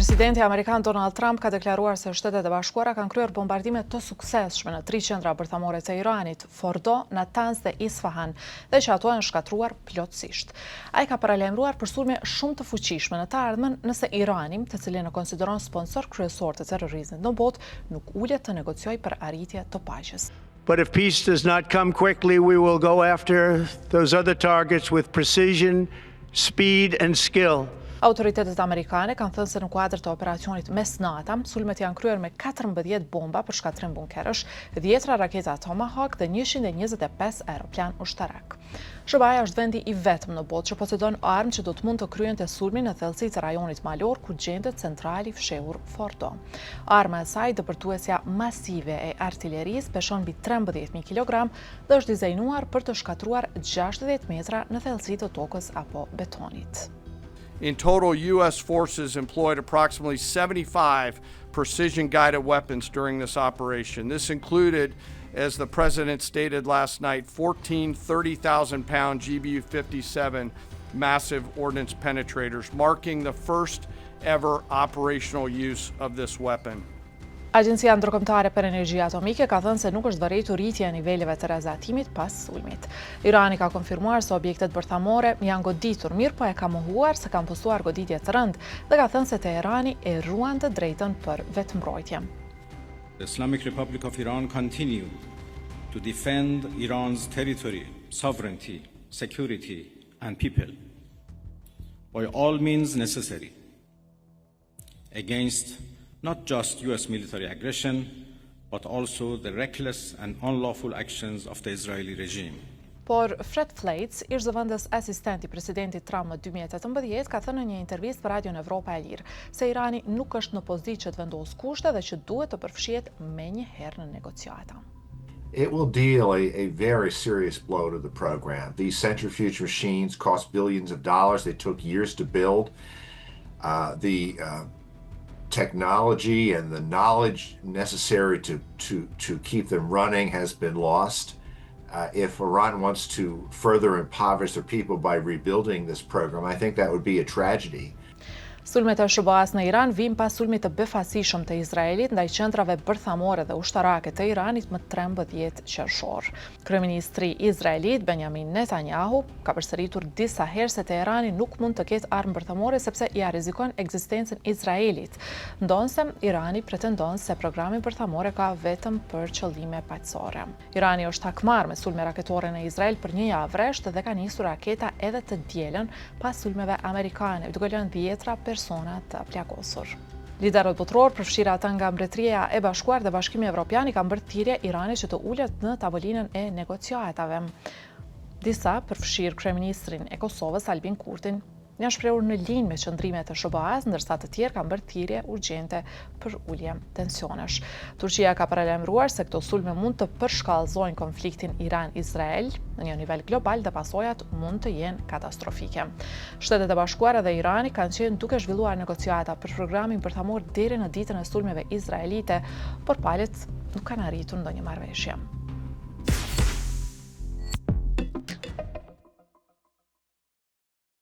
Presidenti Amerikan Donald Trump ka deklaruar se Shtetet e Bashkuara kanë kryer bombardime të suksesshme në 3 qendra bërthamore të Iranit, Fordo, Natanz dhe Isfahan, dhe që ato janë shkatruar plotësisht. Ai ka paralajmëruar për sulme shumë të fuqishme në të ardhmen nëse Irani, të cilin e konsideron sponsor kryesor të terrorizmit në botë, nuk ulet të negociojë për arritje të paqes. But if peace does not come quickly, we will go after those other targets with precision, speed and skill. Autoritetet amerikane kanë thënë se në kuadër të operacionit Mesnata, sulmet janë kryer me 14 bomba për shkatrim bunkerësh, 10 raketa Tomahawk dhe 125 aeroplan ushtarak. SBA është vendi i vetëm në botë që posedon armë që do të mund të kryente sulmin në thellësi të rajonit malor ku gjendet centrali fshehur Fordo. Arma e saj, dëpërtuesja masive e artillerisë, peshon mbi 13.000 kg dhe është dizajnuar për të shkatruar 60 metra në thellësi të tokës apo betonit. In total, U.S. forces employed approximately 75 precision-guided weapons during this operation. This included, as the President stated last night, 14 30,000-pound GBU-57 massive ordnance penetrators, marking the first ever operational use of this weapon. Agjencia Ndërkombëtare për Energji Atomike ka thënë se nuk është vërejtur rritja e niveleve të razatimit pas sulmit. Irani ka konfirmuar se objektet bërthamore janë goditur, mirë po e ka mohuar se kanë postuar goditje të rëndë dhe ka thënë se Teherani e ruan të drejtën për vetëmbrojtje. The Islamic Republic of Iran continue to defend Iran's territory, sovereignty, security and people by all means necessary against not just U.S. military aggression, but also the reckless and unlawful actions of the Israeli regime. Por Fred Fleitz, ish zëvendës asistent i presidentit Trump më 2018, ka thënë në një intervistë për Radion Evropa e Lirë se Irani nuk është në pozitë që të vendosë kushte dhe që duhet të përfshihet menjëherë në negociata. It will deal a very serious blow to the program. These centrifuge machines cost billions of dollars. They took years to build. Technology and the knowledge necessary to keep them running has been lost. If Iran wants to further impoverish their people by rebuilding this program, I think that would be a tragedy. Sulmet e SBA-s në Iran vijnë pas sulmit të befasishëm të Izraelit ndaj qendrave bërthamore dhe ushtarake të Iranit më 13 qershor. Kryeministri izraelit Benjamin Netanyahu ka përsëritur disa herë se Teherani nuk mund të ketë armë bërthamore sepse ja rrezikon ekzistencën Izraelit, ndonse Irani pretendon se programi bërthamore ka vetëm për qëllime paqësore. Irani është hakmar me sulme raketore në Izrael për një javë rresht dhe ka nisur raketa edhe të dielën pas sulmeve amerikane, duke lënë 10 persona të plagosur. Liderët botëror, përfshirë ata nga Mbretëria e Bashkuar dhe Bashkimi Evropian, kanë bërë thirrje Iranit që të ulet në tavolinën e negociatave. Disa, përfshirë kryeministrin e Kosovës Albin Kurtin, janë shprehur në linjë me qëndrimet e SBA-s, ndërsa të tjerë kanë bërë thirrje urgjente për ulje tensionesh. Turqia ka paralajmëruar se këto sulme mund të përshkallëzojnë konfliktin Iran-Izrael në një nivel global dhe pasojat mund të jenë katastrofike. Shtetet e Bashkuara dhe Irani kanë qenë duke zhvilluar negociata për programin bërthamor deri në ditën e sulmeve izraelite, por palët nuk kanë arritur ndonjë marrëveshje.